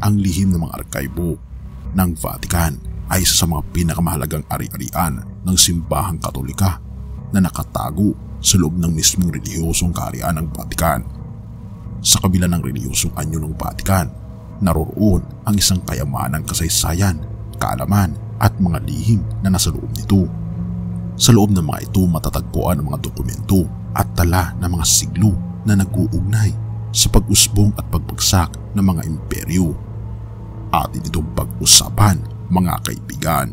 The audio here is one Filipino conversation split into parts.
Ang lihim ng mga arkibo ng Vatican ay isa sa mga pinakamahalagang ari-arian ng simbahang Katolika na nakatago sa loob ng mismong relihiyosong kaharian ng Vatican. Sa kabila ng relihiyosong anyo ng Vatican, naroroon ang isang kayamanang kasaysayan, kaalaman at mga lihim na nasa loob nito. Sa loob ng mga ito matatagpuan ang mga dokumento at tala ng mga siglo na nag-uugnay sa pag-usbong at pagbagsak ng mga imperyo. Atin itong pag-usapan, mga kaibigan.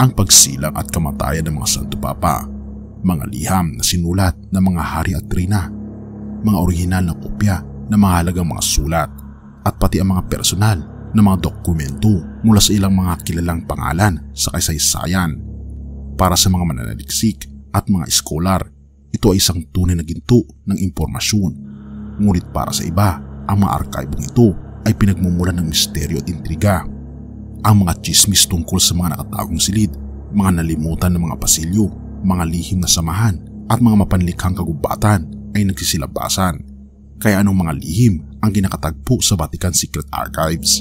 Ang pagsilang at kamatayan ng mga Santo Papa, mga liham na sinulat ng mga hari at reyna, mga orihinal na kopya ng mahalagang mga sulat, at pati ang mga personal na mga dokumento mula sa ilang mga kilalang pangalan sa kasaysayan. Para sa mga mananaliksik at mga eskolar, ito ay isang tunay na ginto ng impormasyon. Ngunit para sa iba, ang mga arkibong ito ay pinagmumulan ng misteryo at intriga. Ang mga chismis tungkol sa mga nakatagong silid, mga nalimutan ng mga pasilyo, mga lihim na samahan at mga mapanlikhang kagubatan ay nagsisilabasan. Kaya anong mga lihim ang kinakatagpo sa Vatican Secret Archives?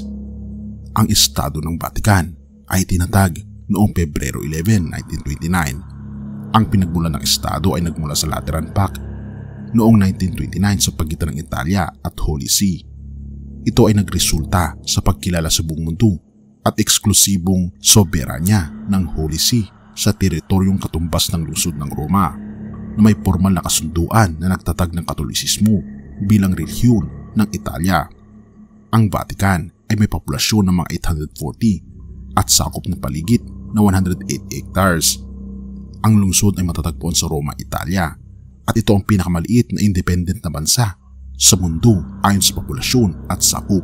Ang Estado ng Vatican ay tinatag noong Pebrero 11, 1929. Ang pinagmulan ng Estado ay nagmula sa Lateran Pact noong 1929 sa pagitan ng Italia at Holy See. Ito ay nagresulta sa pagkilala sa buong mundo at eksklusibong soberanya ng Holy See sa teritoryong katumbas ng lungsod ng Roma na may formal na kasunduan na nagtatag ng Katolisismo bilang relihiyon ng Italia. Ang Vatican ay may populasyon ng mga 840 at sakop ng paligid na 108 hectares. Ang lungsod ay matatagpuan sa Roma, Italia, at ito ang pinakamaliit na independent na bansa sa mundo ayon sa populasyon at sakop.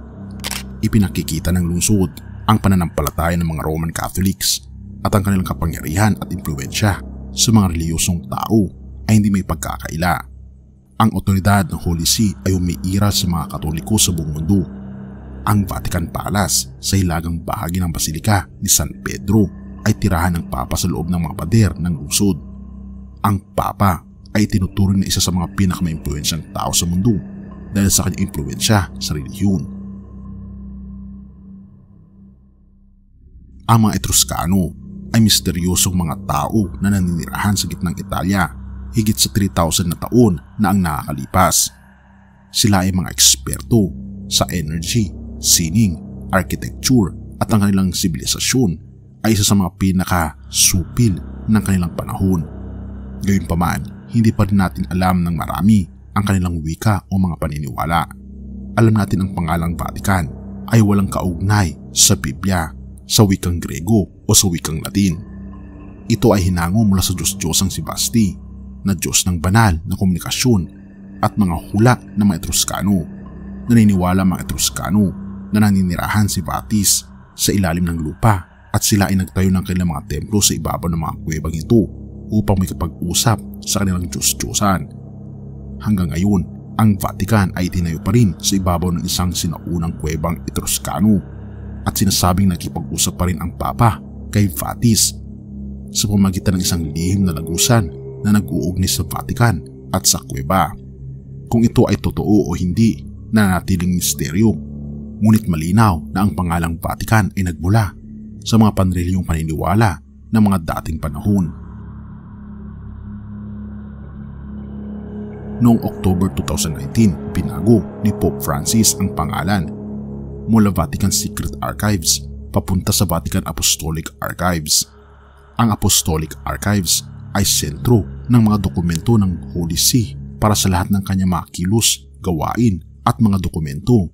Ipinakikita ng lungsod ang pananampalataya ng mga Roman Catholics at ang kanilang kapangyarihan at impluwensya sa mga relihiyosong tao ay hindi may pagkakaila. Ang otoridad ng Holy See ay umiiral sa mga Katoliko sa buong mundo. Ang Vatican Palace sa hilagang bahagi ng Basilika ni San Pedro ay tirahan ng Papa sa loob ng mga pader ng lungsod. Ang Papa ay tinuturing na isa sa mga pinakamaimpluwensyang tao sa mundo dahil sa kanyang impluwensya sa relihiyon. Ang mga Etruskano ay misteryosong mga tao na naninirahan sa gitnang Italia higit sa 3,000 na taon na ang nakakalipas. Sila ay mga eksperto sa energy, sining, architecture at ang kanilang sibilisasyon ay isa sa mga pinaka-supil ng kanilang panahon. Gayunpaman, hindi pa rin natin alam ng marami ang kanilang wika o mga paniniwala. Alam natin ang pangalang Vatican ay walang kaugnay sa Biblia, sa wikang Grego o sa wikang Latin. Ito ay hinango mula sa Diyos-Diyosang si Basti, na Diyos ng banal na komunikasyon at mga hula ng mga Etruskano. Naniniwala mga Etruskano na naninirahan si Vatis sa ilalim ng lupa at sila ay nagtayo ng kanilang mga templo sa ibabaw ng mga kuwebang ito upang may kapag-usap sa kanilang Diyos-Diyosan. Hanggang ngayon, ang Vatican ay tinayo pa rin sa ibabaw ng isang sinaunang kuwebang Etruskano at sinasabing nakipag-usap pa rin ang Papa kay Vatis sa pamagitan ng isang lihim na lagusan na nag-uugnay sa Vatican at sa kuweba. Kung ito ay totoo o hindi, nanatiling misteryo, ngunit malinaw na ang pangalang Vatican ay nagmula sa mga panrelihiyong paniniwala ng mga dating panahon. Noong October 2019, binago ni Pope Francis ang pangalan mula Vatican Secret Archives papunta sa Vatican Apostolic Archives. Ang Apostolic Archives ay sentro ng mga dokumento ng Holy See para sa lahat ng kanyang mga kilos, gawain at mga dokumento,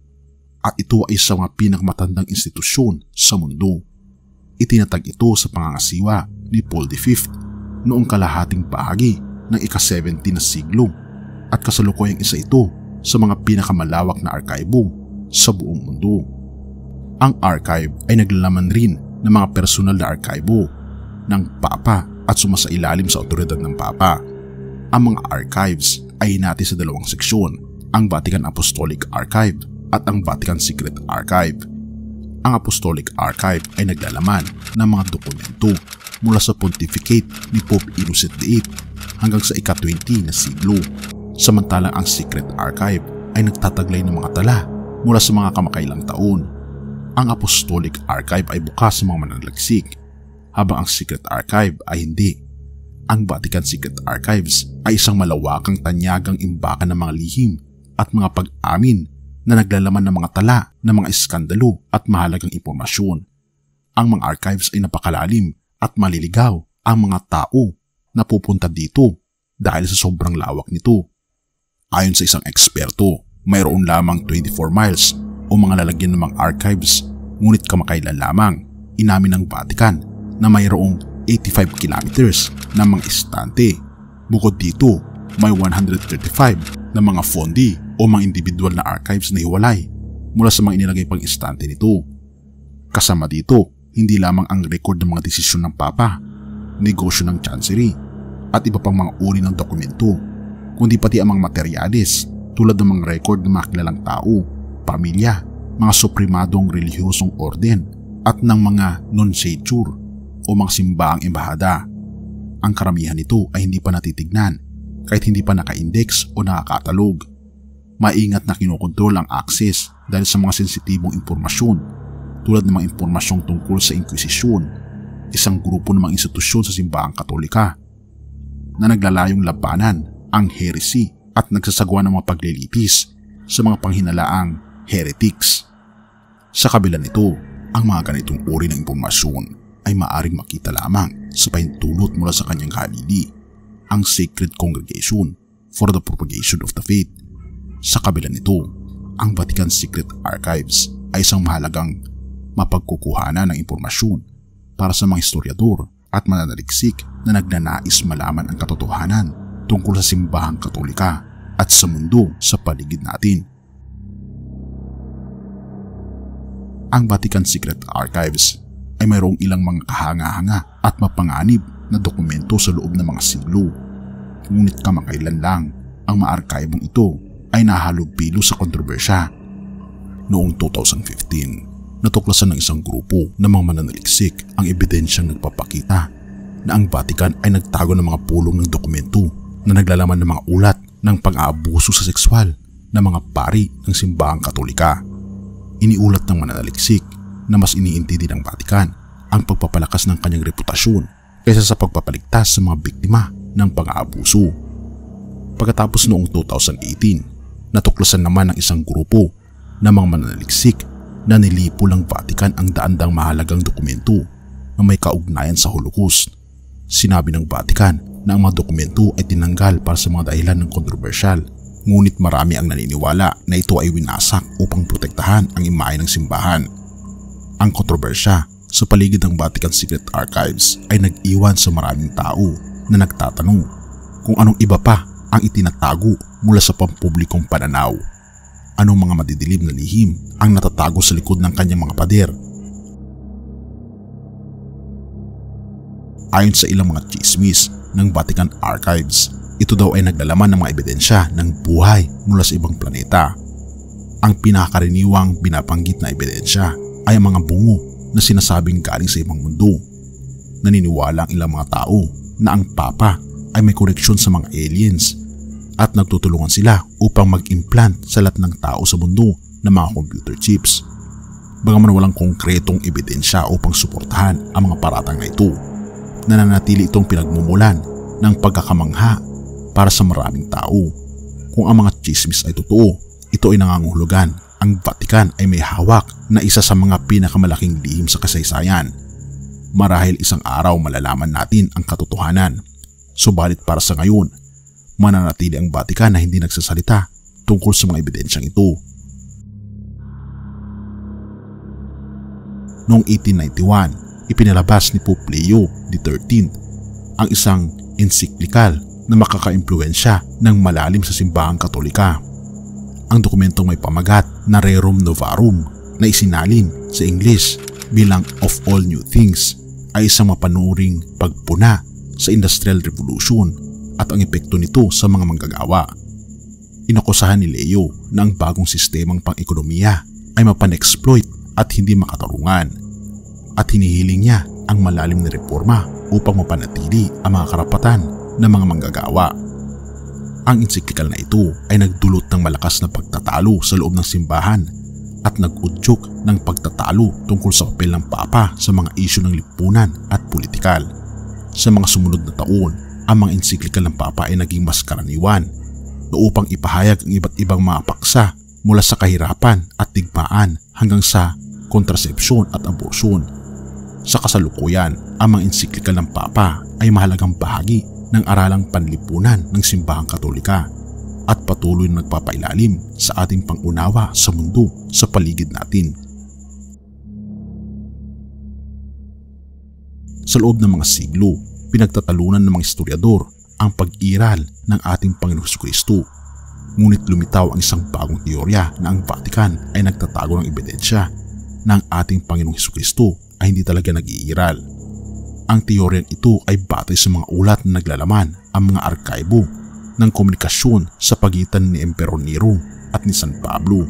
at ito ay sa mga pinakamatandang institusyon sa mundo. Itinatag ito sa pangangasiwa ni Paul V noong kalahating bahagi ng ika-17 na siglo at kasalukuyang isa ito sa mga pinakamalawak na arkibo sa buong mundo. Ang archive ay naglalaman rin ng mga personal na arkibo ng Papa at sumasailalim sa otoridad ng Papa. Ang mga archives ay hinati sa dalawang seksyon, ang Vatican Apostolic Archive at ang Vatican Secret Archive. Ang Apostolic Archive ay naglalaman ng mga dokumento mula sa pontificate ni Pope Innocent VIII hanggang sa ika-20 na siglo. Samantalang ang Secret Archive ay nagtataglay ng mga tala mula sa mga kamakailang taon. Ang Apostolic Archive ay bukas sa mga mananaliksik, habang ang Secret Archive ay hindi. Ang Vatican Secret Archives ay isang malawakang tanyagang imbakan ng mga lihim at mga pag-amin na naglalaman ng mga tala ng mga iskandalo at mahalagang impormasyon. Ang mga archives ay napakalalim at maliligaw ang mga tao na pupunta dito dahil sa sobrang lawak nito. Ayon sa isang eksperto, mayroon lamang 24 miles o mga lalagyan ng mga archives, ngunit kamakailan lamang inamin ng Vatican na mayroong 85 kilometers ng mga istante. Bukod dito, may 135 na mga fondi o mga individual na archives na hiwalay mula sa mga inilagay pang istante nito. Kasama dito, hindi lamang ang record ng mga desisyon ng Papa, negosyo ng Chancery, at iba pang mga uri ng dokumento, kundi pati ang mga materyales tulad ng mga record ng mga kilalang tao, pamilya, mga supremadong relihiyosong orden, at ng mga nunciature o mga simbaang embahada. Ang karamihan nito ay hindi pa natitignan kahit hindi pa naka-index o nakakatalog. Maingat na kinokontrol ang access dahil sa mga sensitibong impormasyon tulad ng mga impormasyong tungkol sa Inkwisisyon, isang grupo ng mga institusyon sa simbaang Katolika na naglalayong labanan ang heresy at nagsasagawa ng mga paglilitis sa mga panghinalaang heretics. Sa kabila nito, ang mga ganitong uri ng impormasyon ay maaring makita lamang sa pahintulot mula sa kanyang halili, ang Sacred Congregation for the Propagation of the Faith. Sa kabila nito, ang Vatican Secret Archives ay isang mahalagang mapagkukuhanan ng impormasyon para sa mga historiador at mananaliksik na nagnanais malaman ang katotohanan tungkol sa simbahang Katolika at sa mundo sa paligid natin. Ang Vatican Secret Archives ay mayroong ilang mga kahanga-hanga at mapanganib na dokumento sa loob ng mga siglo. Ngunit kamakailan lang ang mga arkibong ito ay nahalubilo sa kontrobersya. Noong 2015, natuklasan ng isang grupo ng mga mananaliksik ang ebidensyang nagpapakita na ang Vatican ay nagtago ng mga pulong ng dokumento na naglalaman ng mga ulat ng pang-aabuso sa sexual ng mga pari ng simbahang Katolika. Iniulat ng mananaliksik na mas iniintindi ng Vatican ang pagpapalakas ng kanyang reputasyon kaysa sa pagpapaligtas sa mga biktima ng pang-aabuso. Pagkatapos noong 2018, natuklasan naman ng isang grupo ng mga mananaliksik na nilipo ng Vatican ang daandang mahalagang dokumento na may kaugnayan sa Holocaust. Sinabi ng Vatican na ang mga dokumento ay tinanggal para sa mga dahilan ng kontrobersyal, ngunit marami ang naniniwala na ito ay winasak upang protektahan ang imahe ng simbahan. Ang kontrobersya sa paligid ng Vatican Secret Archives ay nag-iwan sa maraming tao na nagtatanong kung anong iba pa ang itinatago mula sa pampublikong pananaw. Anong mga madidilim na lihim ang natatago sa likod ng kanyang mga pader? Ayon sa ilang mga chismis ng Vatican Archives, ito daw ay naglalaman ng mga ebidensya ng buhay mula sa ibang planeta. Ang pinakakaraniwang binabanggit na ebidensya ay ang mga bungo na sinasabing galing sa ibang mundo. Naniniwala ang ilang mga tao na ang Papa ay may koneksyon sa mga aliens at nagtutulungan sila upang mag-implant sa lahat ng tao sa mundo ng mga computer chips. Bagaman walang konkretong ebidensya upang suportahan ang mga paratang na ito, nananatili itong pinagmumulan ng pagkakamangha para sa maraming tao. Kung ang mga chismis ay totoo, ito ay nangangahulugan ang Vatican ay may hawak na isa sa mga pinakamalaking lihim sa kasaysayan. Marahil isang araw malalaman natin ang katotohanan. Subalit para sa ngayon, mananatili ang Vatican na hindi nagsasalita tungkol sa mga ebidensyang ito. Noong 1891, ipinalabas ni Pope Leo XIII ang isang encyclical na makakaimpluwensya ng malalim sa simbahang Katolika. Ang dokumentong may pamagat na Rerum Novarum na isinalin sa English bilang Of All New Things ay isang mapanuring pagpuna sa Industrial Revolution at ang epekto nito sa mga manggagawa. Inakusahan ni Leo na ang bagong sistemang pang-ekonomiya ay mapan-exploit at hindi makatarungan, at hinihiling niya ang malalim na reforma upang mapanatili ang mga karapatan ng mga manggagawa. Ang encyclical na ito ay nagdulot ng malakas na pagtatalo sa loob ng simbahan at nag-udyok ng pagtatalo tungkol sa papel ng Papa sa mga isyu ng lipunan at politikal. Sa mga sumunod na taon, ang mga encyclical ng Papa ay naging mas karaniwan na upang ipahayag ang iba't ibang mga paksa mula sa kahirapan at digmaan hanggang sa kontrasepsyon at abortion. Sa kasalukuyan, ang mga encyclical ng Papa ay mahalagang bahagi ng aralang panlipunan ng simbahang Katolika at patuloy na nagpapailalim sa ating pangunawa sa mundo sa paligid natin. Sa loob ng mga siglo, pinagtatalunan ng mga historiador ang pag-iral ng ating Panginoong Jesucristo. Ngunit lumitaw ang isang bagong teorya na ang Vatican ay nagtatago ng ebidensya na ang ating Panginoong Jesucristo ay hindi talaga nag-iiral. Ang teoryang ito ay batay sa mga ulat na naglalaman ang mga arkibo ng komunikasyon sa pagitan ni Emperor Nero at ni San Pablo.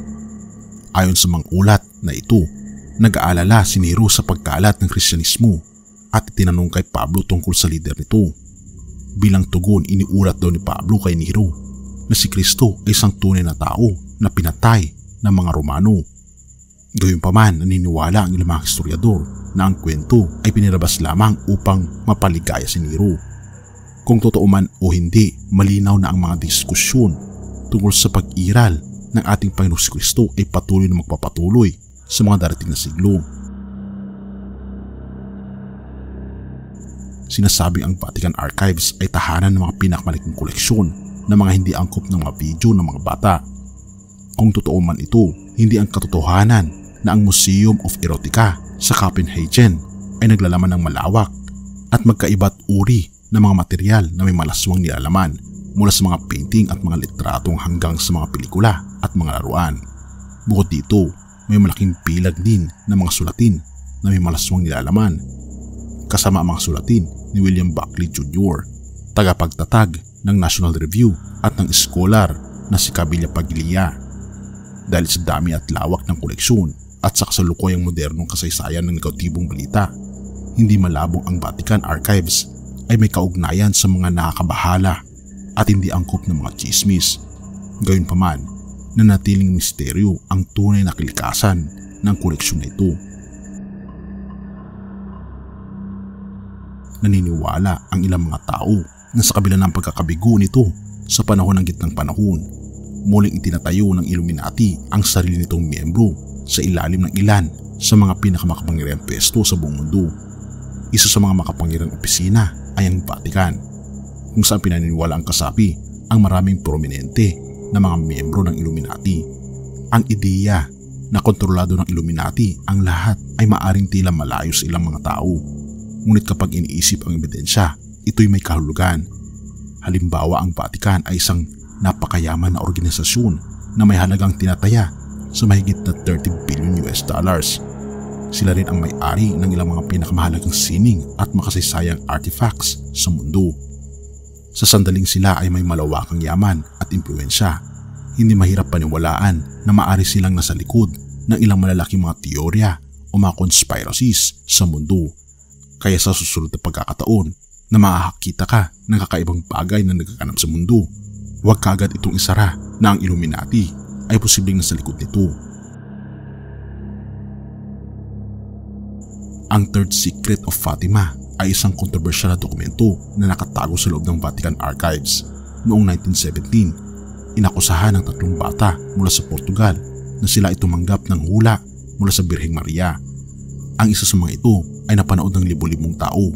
Ayon sa mga ulat na ito, nag-aalala si Nero sa pagkalat ng Kristyanismo at itinanong kay Pablo tungkol sa lider nito. Bilang tugon, iniulat daw ni Pablo kay Nero na si Kristo ay isang tunay na tao na pinatay ng mga Romano. Gayunpaman, naniniwala ang ilang mga historiador na ang kwento ay pinilabas lamang upang mapaligaya si Nero. Kung totoo man o hindi, malinaw na ang mga diskusyon tungkol sa pag-iral ng ating Panginoong Jesucristo ay patuloy na magpapatuloy sa mga darating na siglo. Sinasabing ang Vatican Archives ay tahanan ng mga pinakamalaking koleksyon ng mga hindi angkop ng mga video ng mga bata. Kung totoo man ito, hindi ang katotohanan na ang Museum of Erotica sa Copenhagen ay naglalaman ng malawak at magkaiba't uri ng mga material na may malaswang nilalaman mula sa mga painting at mga litratong hanggang sa mga pelikula at mga laruan. Bukod dito, may malaking pilag din ng mga sulatin na may malaswang nilalaman, kasama ang mga sulatin ni William Buckley Jr., tagapagtatag ng National Review at ng scholar na si Camilla Paglia. Dahil sa dami at lawak ng koleksyon at sa kasalukuyang modernong kasaysayan ng negatibong balita, hindi malabong ang Vatican Archives ay may kaugnayan sa mga nakakabahala at hindi angkop ng mga chismis. Gayunpaman, nanatiling misteryo ang tunay na kalikasan ng koleksyon na ito. Naniniwala ang ilang mga tao na sa kabila ng pagkakabigo nito sa panahon ng gitnang panahon, muling itinatayo ng Illuminati ang sarili nitong miyembro sa ilalim ng ilan sa mga pinakamakapangyarihang pwesto sa buong mundo. Isa sa mga makapangyarihang opisina ay ang Vatican, kung saan pinaniniwala ang kasapi ang maraming prominente na mga miyembro ng Illuminati. Ang ideya na kontrolado ng Illuminati ang lahat ay maaring tila malayo sa ilang mga tao. Ngunit kapag iniisip ang ebidensya, ito'y may kahulugan. Halimbawa, ang Vatican ay isang napakayaman na organisasyon na may halagang tinataya sa mahigit na $30 billion. Sila rin ang may-ari ng ilang mga pinakamahalagang sining at makasaysayang artifacts sa mundo. Sa sandaling sila ay may malawakang yaman at impluensya, hindi mahirap paniwalaan na maaari silang nasa likod ng ilang malalaking mga teorya o mga conspiracies sa mundo. Kaya sa susunod na pagkakataon na makakakita ka ng kakaibang bagay na nagkakanap sa mundo, huwag kaagad itong isara na ang Illuminati ay posibleng nasa likod nito. Ang Third Secret of Fatima ay isang kontrobersyal na dokumento na nakatago sa loob ng Vatican Archives. Noong 1917, inakusahan ng 3 bata mula sa Portugal na sila ay tumanggap ng hula mula sa Birheng Maria. Ang isa sa mga ito ay napanood ng libo-libong tao.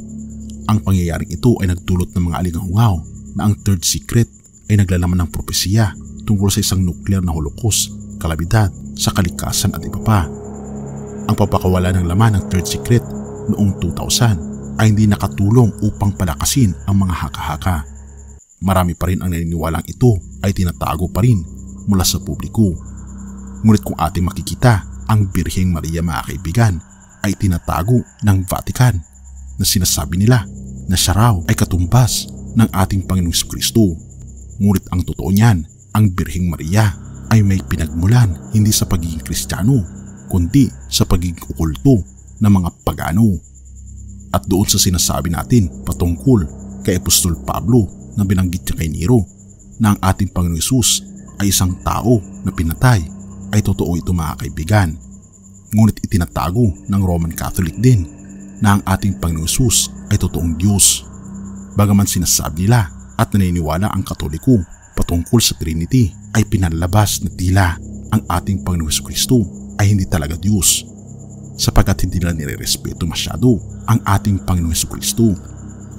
Ang pangyayaring ito ay nagdulot ng mga alinghungaw na ang Third Secret ay naglalaman ng propesya tungkol sa isang nuclear na holocaust, kalabidad, sa kalikasan at iba pa. Ang papakawala ng laman ng Third Secret noong 2000 ay hindi nakatulong upang palakasin ang mga haka-haka. Marami pa rin ang naniniwalang ito ay tinatago pa rin mula sa publiko. Ngunit kung ating makikita, ang Birheng Maria, mga kaibigan, ay tinatago ng Vatican na sinasabi nila na siya raw ay katumbas ng ating Panginoong Jesucristo. Ngunit ang totoo niyan, ang Birheng Maria ay may pinagmulan hindi sa pagiging Kristiyano, kundi sa pagiging okulto ng mga pagano. At doon sa sinasabi natin patungkol kay Apostol Pablo na binanggit niya kay Nero na ang ating Panginoong Hesus ay isang tao na pinatay ay totoo ito mga kaibigan. Ngunit itinatago ng Roman Catholic din na ang ating Panginoong Hesus ay totoong Diyos. Bagaman sinasabi nila at naniniwala ang Katoliko patungkol sa Trinity ay pinalabas na tila ang ating Panginoong Hesukristo ay hindi talaga Diyos, sapagkat hindi nila nirerespeto masyado ang ating Panginoong Hesukristo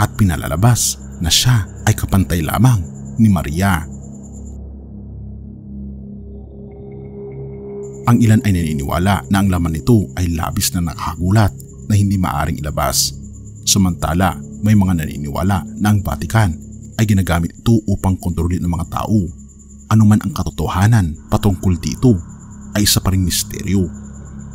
at pinalalabas na siya ay kapantay lamang ni Maria. Ang ilan ay naniniwala na ang laman nito ay labis na nakakagulat na hindi maaring ilabas. Samantala, may mga naniniwala na ang Vatican ay ginagamit ito upang kontrolin ang mga tao. Anuman ang katotohanan patungkol dito ay isa pa ring misteryo.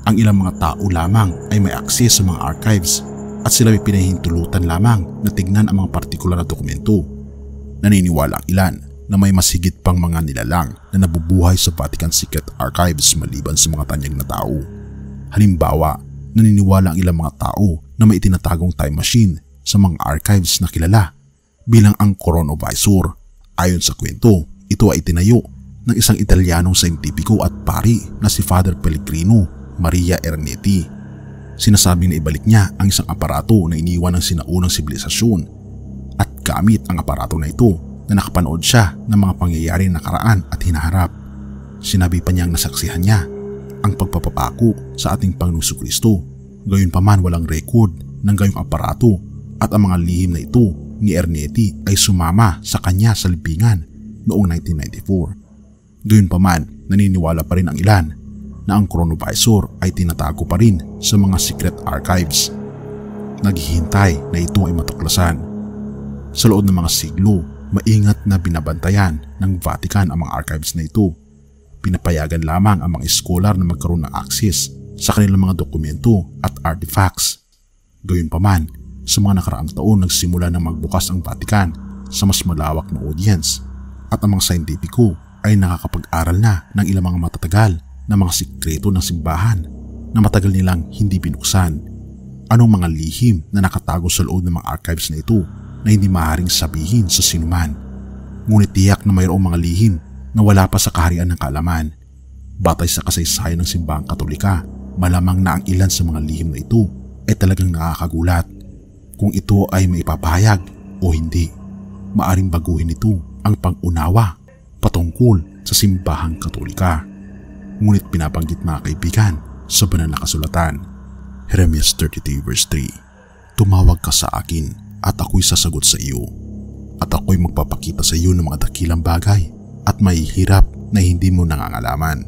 Ang ilang mga tao lamang ay may access sa mga archives at sila ay pinahihintulutan lamang na tignan ang mga partikular na dokumento. Naniniwala ang ilan na may masigit pang mga nilalang na nabubuhay sa Vatican Secret Archives maliban sa mga tanyag na tao. Halimbawa, naniniwala ang ilang mga tao na may itinatagong time machine sa mga archives na kilala bilang ang Coronavisor. Ayon sa kwento, ito ay itinayo ng isang Italianong scientifico at pari na si Father Pellegrino Maria Ernetti. Sinasabing na ibalik niya ang isang aparato na iniwan ng sinaunang sibilisasyon at gamit ang aparato na ito na nakapanood siya ng mga pangyayari na nakaraan at hinaharap. Sinabi pa niyang nasaksihan niya ang pagpapapako sa ating Panginoong Hesukristo. Gayunpaman walang record ng gayong aparato at ang mga lihim na ito ni Ernetti ay sumama sa kanya sa libingan noong 1994. Gayunpaman, naniniwala pa rin ang ilan na ang Coronavisor ay tinatago pa rin sa mga secret archives. Naghihintay na ito ay matuklasan. Sa loob ng mga siglo, maingat na binabantayan ng Vatican ang mga archives na ito. Pinapayagan lamang ang mga scholar na magkaroon ng access sa kanilang mga dokumento at artifacts. Gayunpaman, sa mga nakaraang taon nagsimula na magbukas ang Vatican sa mas malawak na audience at ang mga scientifico ay nakakapag-aral na ng ilang mga matatagal na mga sikreto ng simbahan na matagal nilang hindi binuksan. Anong mga lihim na nakatago sa loob ng mga archives na ito na hindi maaaring sabihin sa sinuman. Ngunit tiyak na mayroong mga lihim na wala pa sa kaharian ng kaalaman. Batay sa kasaysayan ng simbahang Katolika, malamang na ang ilan sa mga lihim na ito ay talagang nakakagulat. Kung ito ay maipapahayag o hindi, maaring baguhin ito ang pang-unawa patungkol sa simbahang Katolika. Ngunit pinabanggit mga kaibigan sa banal na kasulatan. Jeremias 33 verse 3, "Tumawag ka sa akin at ako'y sasagot sa iyo, at ako'y magpapakita sa iyo ng mga dakilang bagay at mahihirap na hindi mo nangangalaman."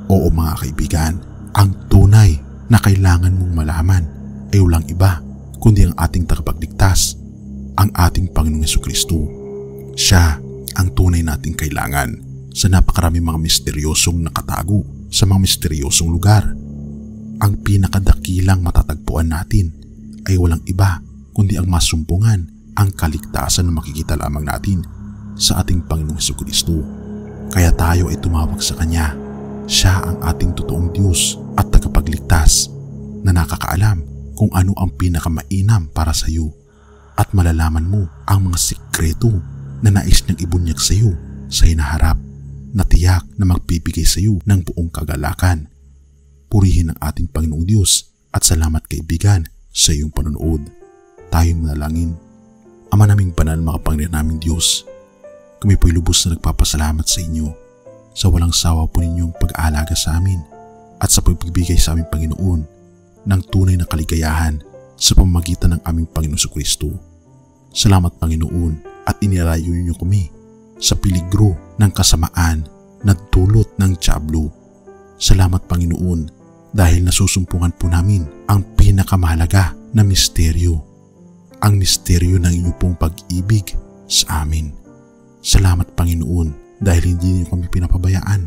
Oo mga kaibigan, ang tunay na kailangan mong malaman ay walang iba kundi ang ating tagapagligtas, ang ating Panginoong Hesukristo. Siya ang tunay nating kailangan sa napakaraming mga misteryosong nakatago sa mga misteryosong lugar. Ang pinakadakilang matatagpuan natin ay walang iba kundi ang masumpungan, ang kaligtasan na makikita lamang natin sa ating Panginoong Hesukristo. Kaya tayo ay tumawag sa Kanya. Siya ang ating totoong Diyos at tagapagligtas na nakakaalam kung ano ang pinakamainam para sa iyo at malalaman mo ang mga sikreto na nais niyang ibunyag sa iyo sa hinaharap na tiyak na magbibigay sa iyo ng buong kagalakan. Purihin ang ating Panginoong Diyos at salamat kaibigan sa iyong panonood. Tayo manalangin. Ama naming banal, makapangyarihan naming Diyos, kami po'y lubos na nagpapasalamat sa inyo sa walang sawa po ninyong pag-aalaga sa amin at sa pagbibigay sa aming Panginoon ng tunay na kaligayahan sa pamamagitan ng aming Panginoong Jesucristo. Salamat Panginoon at inilalayo niyo kami sa peligro ng kasamaan na dulot ng dyablo. Salamat Panginoon dahil nasusumpungan po namin ang pinakamahalaga na misteryo, ang misteryo ng inyong pong pag-ibig sa amin. Salamat Panginoon dahil hindi niyo kami pinapabayaan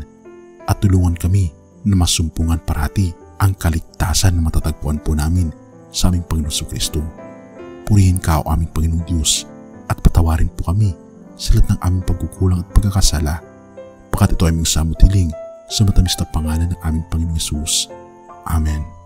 at tulungan kami na masumpungan parati ang kaligtasan na matatagpuan po namin sa aming Panginoon Jesucristo. Purihin ka o aming Panginoong Diyos at patawarin po kami sa lahat ng aming pagkukulang at pagkakasala, pagkat ito ay aming samutiling sa matamis na pangalan ng aming Panginoong Hesus. Amen.